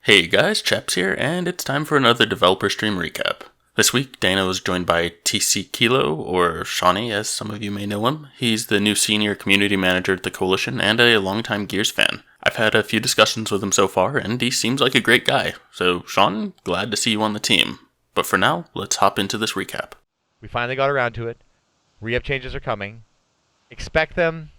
Hey guys, Chaps here, and it's time for another developer stream recap. This week, Dana was joined by TC Kilo, or Shauny as some of you may know him. He's the new senior community manager at the Coalition and a longtime Gears fan. I've had a few discussions with him so far, and he seems like a great guy. So, Sean, glad to see you on the team. But for now, let's hop into this recap. We finally got around to it. Re-up changes are coming. Expect them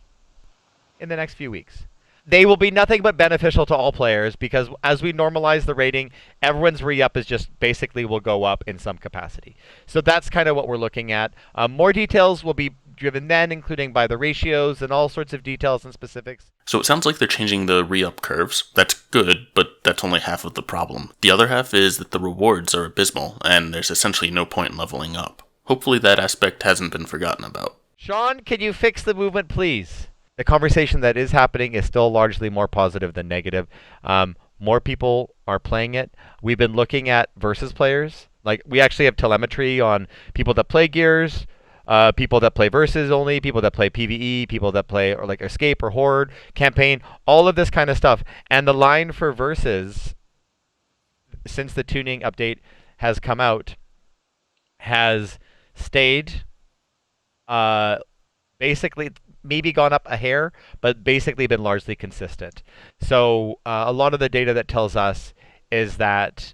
in the next few weeks. They will be nothing but beneficial to all players because as we normalize the rating, everyone's re-up is just basically will go up in some capacity. So that's kind of what we're looking at. More details will be driven then, including by the ratios and all sorts of details and specifics. So it sounds like they're changing the re-up curves. That's good, but that's only half of the problem. The other half is that the rewards are abysmal, and there's essentially no point in leveling up. Hopefully that aspect hasn't been forgotten about. Sean, can you fix the movement, please? The conversation that is happening is still largely more positive than negative. More people are playing it. We've been looking at versus players. Like, we actually have telemetry on people that play Gears, people that play versus only, people that play PvE, people that play or like Escape or Horde, campaign, all of this kind of stuff. And the line for versus, since the tuning update has come out, has stayed basically maybe gone up a hair, but basically been largely consistent. So a lot of the data that tells us is that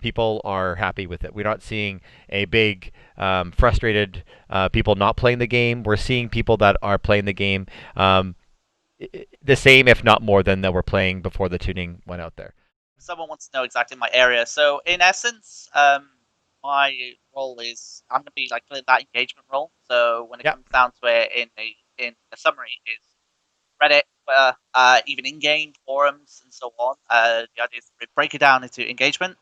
people are happy with it. We're not seeing a big frustrated people not playing the game. We're seeing people that are playing the game the same, if not more, than that were playing before the tuning went out there. Someone wants to know exactly my area. So in essence, my role is I'm going to be like that engagement role. So when it comes down to it in a summary is Reddit, even in-game forums and so on. The idea is to break it down into engagement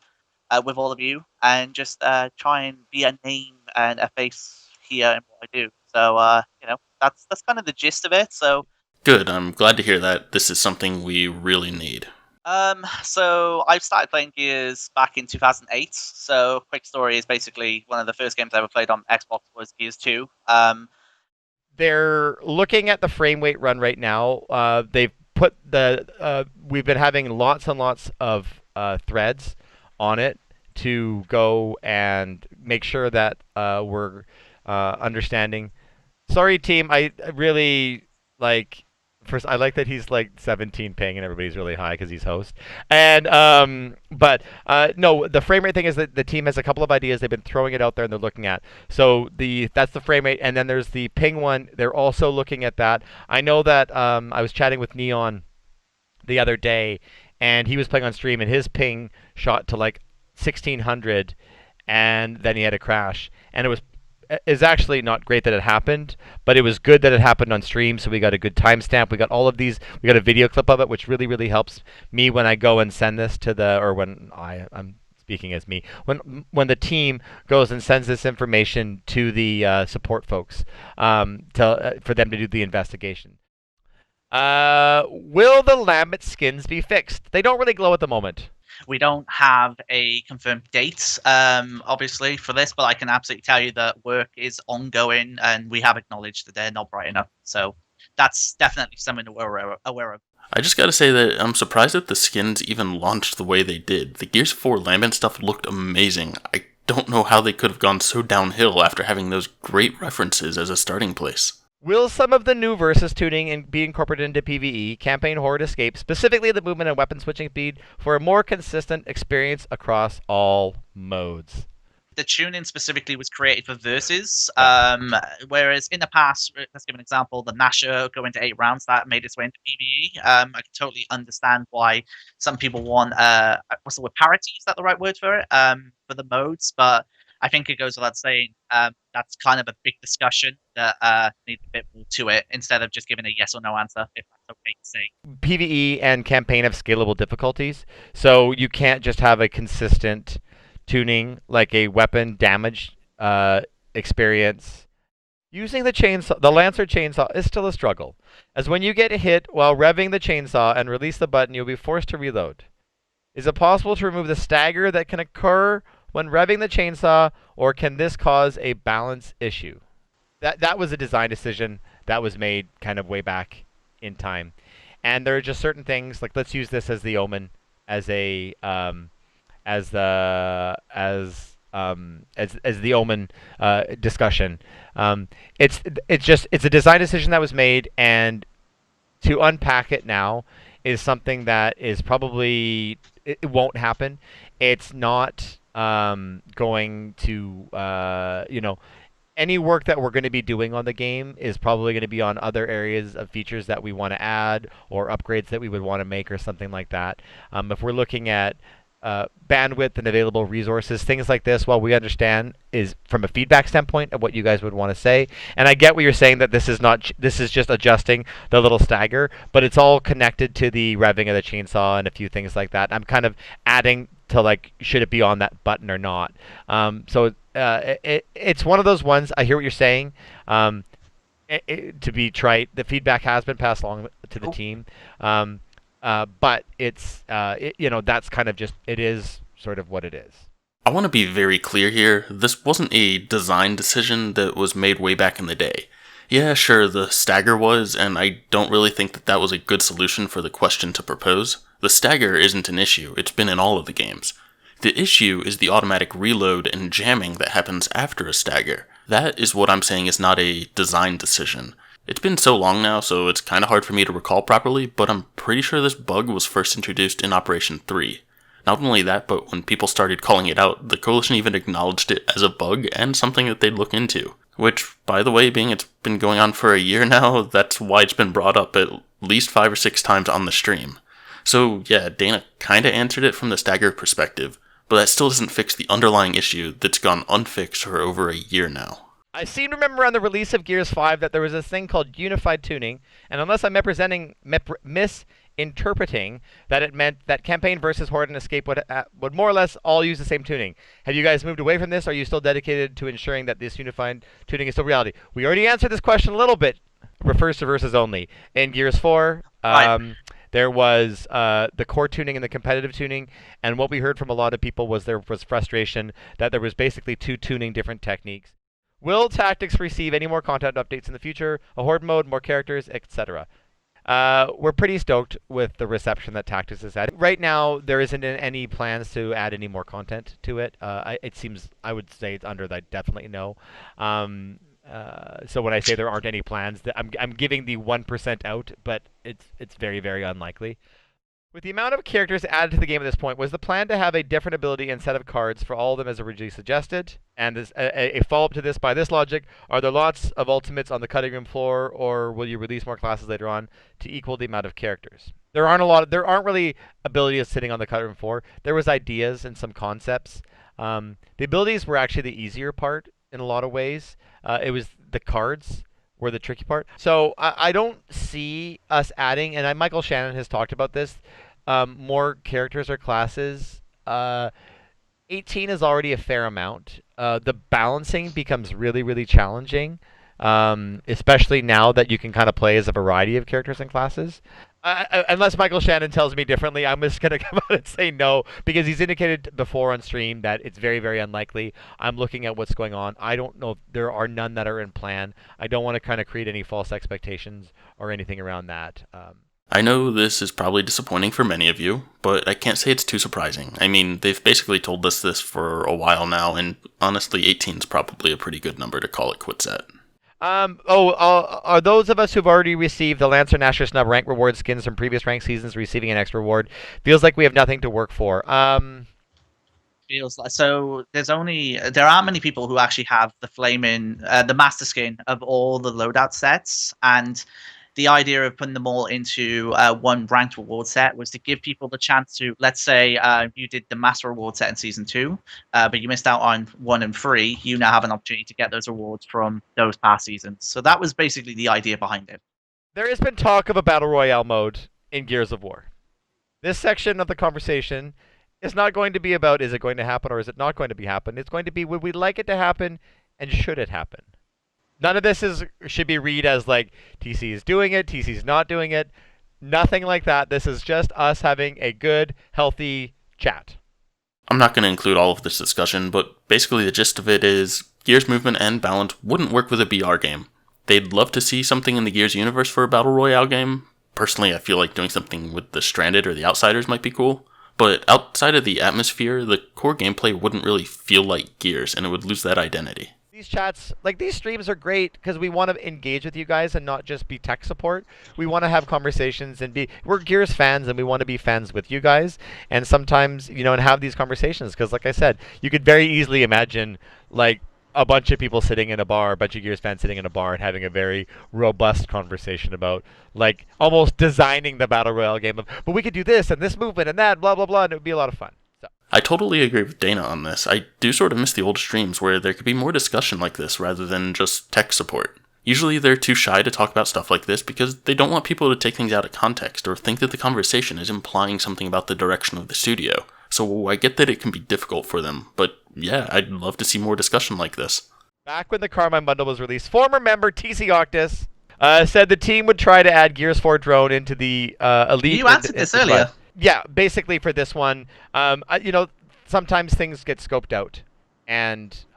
with all of you and just try and be a name and a face here in what I do. So that's kind of the gist of it. So good. I'm glad to hear that. This is something we really need. So I've started playing Gears back in 2008. So quick story is basically one of the first games I ever played on Xbox was Gears 2. They're looking at the frame rate run right now. They've put we've been having lots and lots of threads on it to go and make sure that we're understanding. Sorry, team. I really like. First, I like that he's like 17 ping and everybody's really high because he's host. And but no, the frame rate thing is that the team has a couple of ideas. They've been throwing it out there and they're looking at. So that's the frame rate, and then there's the ping one. They're also looking at that. I know that I was chatting with Neon the other day, and he was playing on stream, and his ping shot to like 1600, and then he had a crash, and it's actually not great that it happened, but it was good that it happened on stream, so we got a good timestamp. We got all of these. We got a video clip of it, which really, really helps me when I go and send this to when I'm speaking as me, when the team goes and sends this information to the support folks for them to do the investigation. Will the Lambent skins be fixed? They don't really glow at the moment. We don't have a confirmed date, obviously, for this, but I can absolutely tell you that work is ongoing, and we have acknowledged that they're not bright enough. So that's definitely something we're aware of. I just gotta say that I'm surprised that the skins even launched the way they did. The Gears 4 Lambent stuff looked amazing. I don't know how they could have gone so downhill after having those great references as a starting place. Will some of the new versus tuning be incorporated into PvE, campaign, horde, escape, specifically the movement and weapon switching speed, for a more consistent experience across all modes? The tuning specifically was created for versus, whereas in the past, let's give an example, the Nasher going to 8 rounds, that made its way into PvE. I can totally understand why some people want, what's the word, parity, is that the right word for it, for the modes, but I think it goes without saying that's kind of a big discussion that needs a bit more to it instead of just giving a yes or no answer, if that's okay to say. PvE and campaign have scalable difficulties, so you can't just have a consistent tuning like a weapon damage experience. Using the chainsaw, the Lancer chainsaw, is still a struggle, as when you get hit while revving the chainsaw and release the button, you'll be forced to reload. Is it possible to remove the stagger that can occur when revving the chainsaw, or can this cause a balance issue? That was a design decision that was made kind of way back in time. And there are just certain things, like let's use this as the Omen, as a as the Omen discussion. It's a design decision that was made, and to unpack it now is something that is probably it won't happen. It's not going to any work that we're going to be doing on the game is probably going to be on other areas of features that we want to add or upgrades that we would want to make or something like that. If we're looking at bandwidth and available resources, things like this, while we understand is from a feedback standpoint of what you guys would want to say. And I get what you're saying, that this is just adjusting the little stagger, but it's all connected to the revving of the chainsaw and a few things like that. I'm kind of adding to, like, should it be on that button or not. It's one of those ones. I hear what you're saying. To be trite, the feedback has been passed along to the team. But it's that's kind of just, it is sort of what it is. I want to be very clear here. This wasn't a design decision that was made way back in the day. Yeah, sure, the stagger was, and I don't really think that was a good solution for the question to propose. The stagger isn't an issue. It's been in all of the games. The issue is the automatic reload and jamming that happens after a stagger. That is what I'm saying is not a design decision. It's been so long now, so it's kind of hard for me to recall properly, but I'm pretty sure this bug was first introduced in Operation 3. Not only that, but when people started calling it out, the Coalition even acknowledged it as a bug and something that they'd look into. Which, by the way, being it's been going on for a year now, that's why it's been brought up at least 5 or 6 times on the stream. So yeah, Dana kinda answered it from the stagger perspective, but that still doesn't fix the underlying issue that's gone unfixed for over a year now. I seem to remember on the release of Gears 5 that there was this thing called unified tuning, and unless I'm misinterpreting, that it meant that Campaign versus Horde and Escape would more or less all use the same tuning. Have you guys moved away from this? Are you still dedicated to ensuring that this unified tuning is still reality? We already answered this question a little bit. Refers to versus only. In Gears 4, there was the core tuning and the competitive tuning, and what we heard from a lot of people was there was frustration that there was basically 2 tuning different techniques. Will Tactics receive any more content updates in the future? A Horde mode, more characters, etc.? We're pretty stoked with the reception that Tactics has had. Right now, there isn't any plans to add any more content to it. It seems, I would say it's under that definitely no. So when I say there aren't any plans, I'm giving the 1% out, but it's very, very unlikely. With the amount of characters added to the game at this point, was the plan to have a different ability and set of cards for all of them as originally suggested? And as a follow-up to this, by this logic, are there lots of ultimates on the cutting room floor, or will you release more classes later on to equal the amount of characters? There aren't really abilities sitting on the cutting room floor. There was ideas and some concepts. The abilities were actually the easier part in a lot of ways. It was the cards were the tricky part. So I don't see us adding, and Michael Shannon has talked about this, more characters or classes. 18 is already a fair amount. The balancing becomes really, really challenging, especially now that you can kind of play as a variety of characters and classes. Unless Michael Shannon tells me differently, I'm just going to come out and say no, because he's indicated before on stream that it's very, very unlikely. I'm looking at what's going on. I don't know if there are none that are in plan. I don't want to kind of create any false expectations or anything around that. I know this is probably disappointing for many of you, but I can't say it's too surprising. I mean, they've basically told us this for a while now, and honestly, 18 is probably a pretty good number to call it quits at. Are those of us who've already received the Lancer Nasher Snub rank reward skins from previous rank seasons receiving an extra reward? Feels like we have nothing to work for. Feels like, so there aren't many people who actually have the flaming, the master skin of all the loadout sets, and the idea of putting them all into one ranked reward set was to give people the chance to, let's say you did the master reward set in season 2, but you missed out on 1 and 3. You now have an opportunity to get those rewards from those past seasons. So that was basically the idea behind it. There has been talk of a Battle Royale mode in Gears of War. This section of the conversation is not going to be about is it going to happen or is it not going to be happen. It's going to be would we like it to happen and should it happen? None of this should be read as like TC is doing it, TC's not doing it. Nothing like that. This is just us having a good, healthy chat. I'm not going to include all of this discussion, but basically the gist of it is Gears movement and balance wouldn't work with a BR game. They'd love to see something in the Gears universe for a Battle Royale game, Personally, I feel like doing something with the Stranded or the Outsiders might be cool. But outside of the atmosphere, the core gameplay wouldn't really feel like Gears, and it would lose that identity. These chats, like these streams are great because we want to engage with you guys and not just be tech support. We want to have conversations and we're Gears fans and we want to be fans with you guys. And sometimes, and have these conversations because like I said, you could very easily imagine like a bunch of people sitting in a bar, a bunch of Gears fans sitting in a bar and having a very robust conversation about like almost designing the Battle Royale game of, but we could do this and this movement and that, blah, blah, blah, and it would be a lot of fun. I totally agree with Dana on this. I do sort of miss the old streams where there could be more discussion like this rather than just tech support. Usually they're too shy to talk about stuff like this because they don't want people to take things out of context or think that the conversation is implying something about the direction of the studio. So I get that it can be difficult for them, but yeah, I'd love to see more discussion like this. Back when the Carmine bundle was released, former member TC Octus said the team would try to add Gears 4 drone into the Elite. You answered this earlier. Yeah, basically for this one, sometimes things get scoped out, and this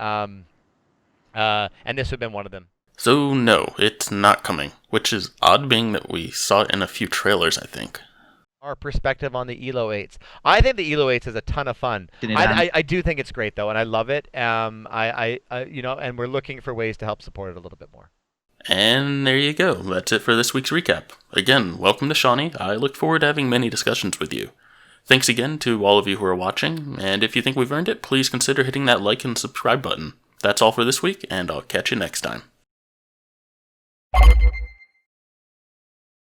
would have been one of them. So no, it's not coming, which is odd being that we saw it in a few trailers, I think. Our perspective on the ELO 8s. I think the ELO 8s is a ton of fun. I do think it's great though, and I love it. And we're looking for ways to help support it a little bit more. And there you go. That's it for this week's recap. Again, welcome to Shauny. I look forward to having many discussions with you. Thanks again to all of you who are watching, and if you think we've earned it, please consider hitting that like and subscribe button. That's all for this week, and I'll catch you next time.